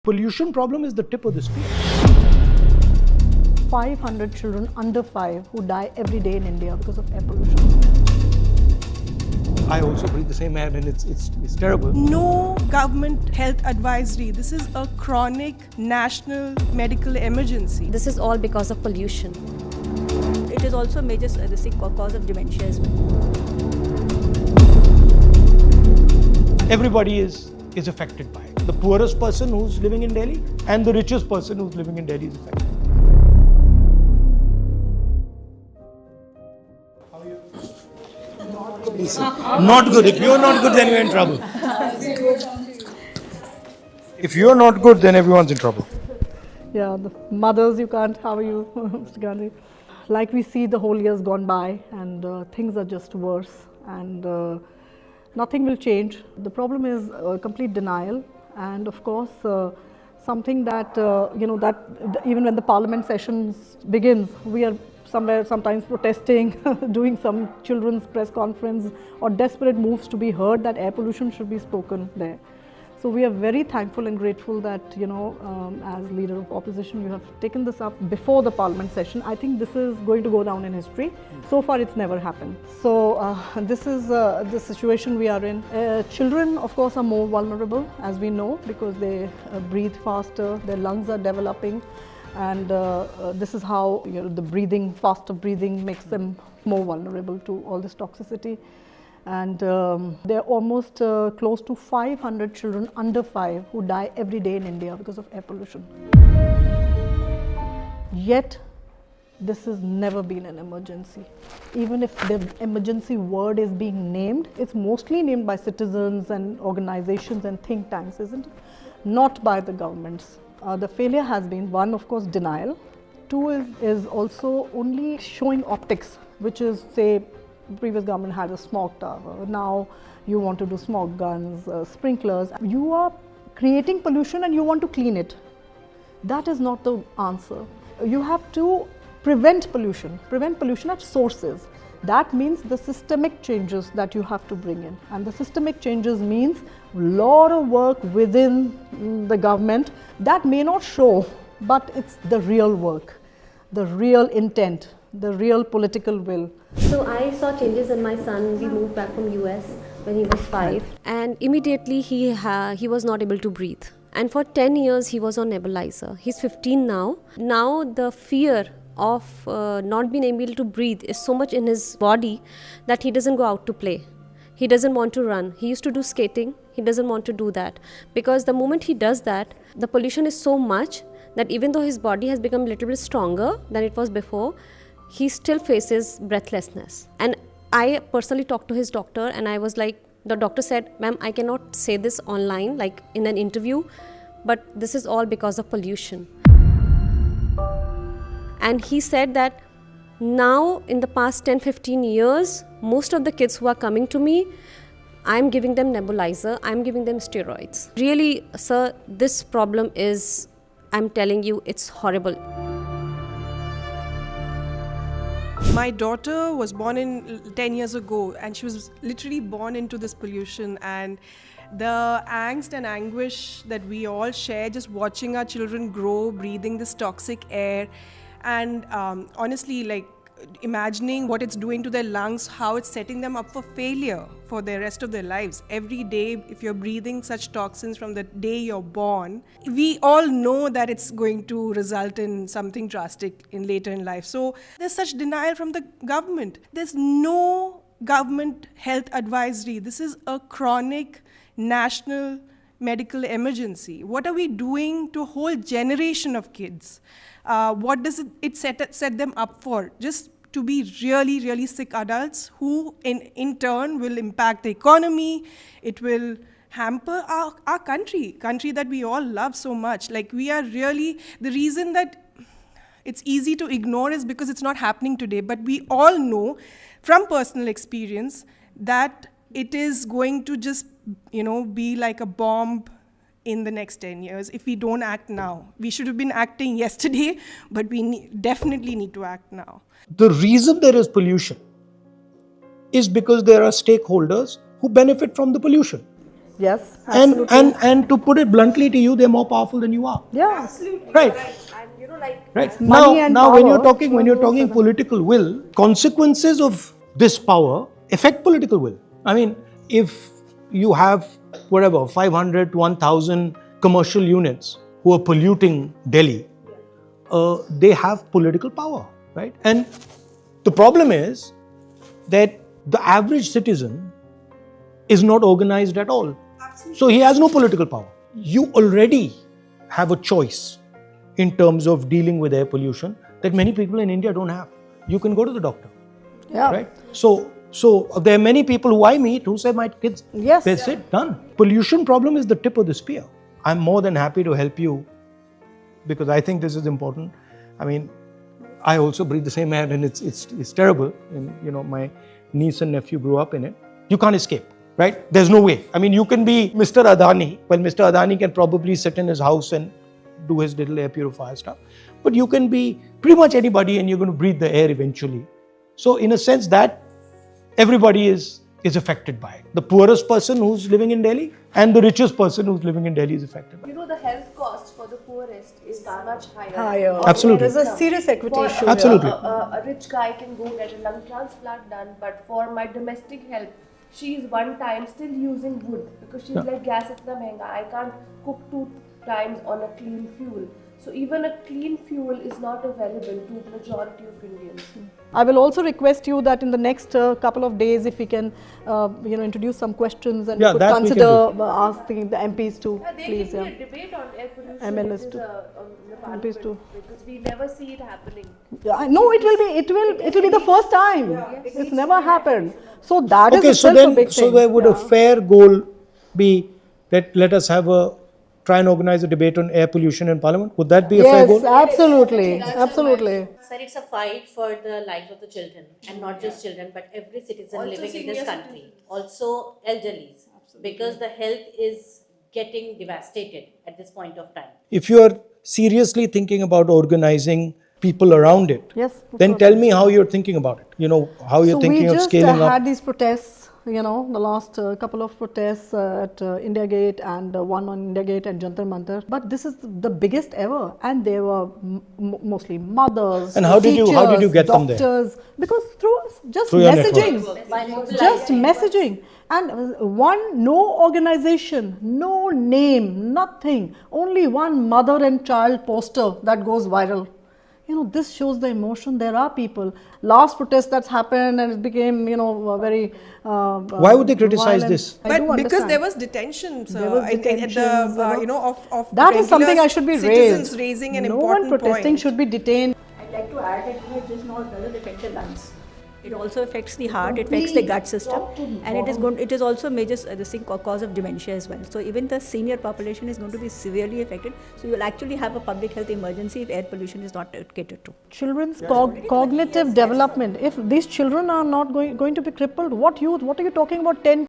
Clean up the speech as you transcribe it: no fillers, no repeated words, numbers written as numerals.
Pollution problem is the tip of the spear. 500 children under 5 who die every day in India because of air pollution. I also breathe the same air and it's terrible. No government health advisory. This is a chronic national medical emergency. This is all because of pollution. It is also a major cause of dementia as well. Everybody is affected by it. The poorest person who's living in Delhi and the richest person who's living in Delhi is affected. Not good. If you're not good, then you're in trouble. If you're not good, then everyone's in trouble. Yeah, the mothers, you can't. How are you, Mr. Gandhi? Like we see, the whole year's gone by and things are just worse and nothing will change. The problem is complete denial and of course something that, that even when the parliament sessions begins, we are somewhere sometimes protesting, doing some children's press conference or desperate moves to be heard that air pollution should be spoken there. So we are very thankful and grateful that, as leader of opposition, you have taken this up before the parliament session. I think this is going to go down in history. So far, it's never happened. So this is the situation we are in. Children, of course, are more vulnerable, as we know, because they breathe faster, their lungs are developing. And this is how the faster breathing makes them more vulnerable to all this toxicity. And there are almost close to 500 children under 5 who die every day in India because of air pollution. Yet, this has never been an emergency. Even if the emergency word is being named, it's mostly named by citizens and organizations and think tanks, isn't it? Not by the governments. The failure has been, one, of course, denial. Two is also only showing optics, which is, say, the previous government had a smog tower. Now you want to do smog guns, sprinklers. You are creating pollution and you want to clean it. That is not the answer. You have to prevent pollution at sources. That means the systemic changes that you have to bring in. And the systemic changes means a lot of work within the government that may not show, but it's the real work, the real intent, the real political will. So I saw changes in my son. We moved back from US when he was 5 and immediately he was not able to breathe. And for 10 years he was on nebulizer. He's 15 now. Now the fear of not being able to breathe is so much in his body that he doesn't go out to play. He doesn't want to run. He used to do skating. He doesn't want to do that because the moment he does that, the pollution is so much that even though his body has become a little bit stronger than it was before, he still faces breathlessness. And I personally talked to his doctor and I was like, the doctor said, ma'am, I cannot say this online, like in an interview, but this is all because of pollution. And he said that now in the past 10-15 years, most of the kids who are coming to me, I'm giving them nebulizer, I'm giving them steroids. Really, sir, this problem is, I'm telling you, it's horrible. My daughter was born 10 years ago and she was literally born into this pollution, and the angst and anguish that we all share just watching our children grow, breathing this toxic air, and honestly, like imagining what it's doing to their lungs, how it's setting them up for failure for the rest of their lives. Every day, if you're breathing such toxins from the day you're born, we all know that it's going to result in something drastic later in life. So there's such denial from the government. There's no government health advisory. This is a chronic national medical emergency. What are we doing to a whole generation of kids? What does it set them up for? Just to be really, really sick adults who in turn will impact the economy. It will hamper our country that we all love so much. Like we are really, the reason that it's easy to ignore is because it's not happening today. But we all know from personal experience that it is going to just, be like a bomb in the next 10 years if we don't act now. We should have been acting yesterday, but we definitely need to act now. The reason there is pollution is because there are stakeholders who benefit from the pollution. Yes, And, absolutely. and to put it bluntly to you, they're more powerful than you are. Yeah. Absolutely. Right. And you know, like Right. Money Now, and now when you're power, talking, political will, consequences of this power affect political will. I mean, if you have whatever 500 to 1,000 commercial units who are polluting Delhi, they have political power, right? And the problem is that the average citizen is not organized at all. So he has no political power. You already have a choice in terms of dealing with air pollution that many people in India don't have. You can go to the doctor, Yeah. right? So there are many people who I meet who say, my kids, Yes. that's it, done. Pollution problem is the tip of the spear. I'm more than happy to help you because I think this is important. I mean, I also breathe the same air and it's terrible. And you know, my niece and nephew grew up in it. You can't escape, right? There's no way. I mean, you can be Mr. Adani. Well, Mr. Adani can probably sit in his house and do his little air purifier stuff. But you can be pretty much anybody and you're going to breathe the air eventually. So in a sense that everybody is affected by it. The poorest person who's living in Delhi and the richest person who's living in Delhi is affected by it. You know, the health cost for the poorest is much higher. Higher. Absolutely. There's a serious equity For issue. Absolutely. A rich guy can go get a lung transplant done, but for my domestic help, she is one time still using wood because she's like, gas itna mehenga, I can't cook 2 times on a clean fuel. So even a clean fuel is not available to the majority of Indians. I will also request you that in the next couple of days, if we can, introduce some questions and Yeah, could that we can consider do. asking the MPs to Yeah, there please. can be a debate on air pollution MLS which is, too. on the MPs parliament too. because we never see it happening. No, it will be the first time. It's never happened. So that is Okay, so itself a then, big so thing. there would a fair goal be that let us try and organize a debate on air pollution in Parliament? Would that be a fair goal? Yes, absolutely, absolutely. Sir, it's a fight for the lives of the children, and not just children, but every citizen Also living in this senior country. citizens. Also elderlies, because the health is getting devastated at this point of time. If you are seriously thinking about organizing people around it, Yes. then tell me how you're thinking about it. You know, how you're So thinking we of just scaling had up. these protests, the last couple of protests at India Gate and one on India Gate and Jantar Mantar. But this is the biggest ever, and they were mostly mothers, And how did you teachers, get them there? doctors, because through just Through your messaging, By mobilizing. just messaging, and no organization, no name, nothing, only one mother and child poster that goes viral. This shows the emotion. There are people. Last protest that's happened and it became, very. Why would they criticize violent. this? I do But because understand. there was detentions, There was at the, detentions, of That is something regular I should be citizens raised. raising an no important one protesting point. should be detained. I'd like to add that it just not doesn't affect the lungs. It also affects the heart, it affects the gut system, and it is also a major cause of dementia as well. So even the senior population is going to be severely affected. So you will actually have a public health emergency if air pollution is not catered to. Children's cognitive development. If these children are not going to be crippled, what are you talking about 10,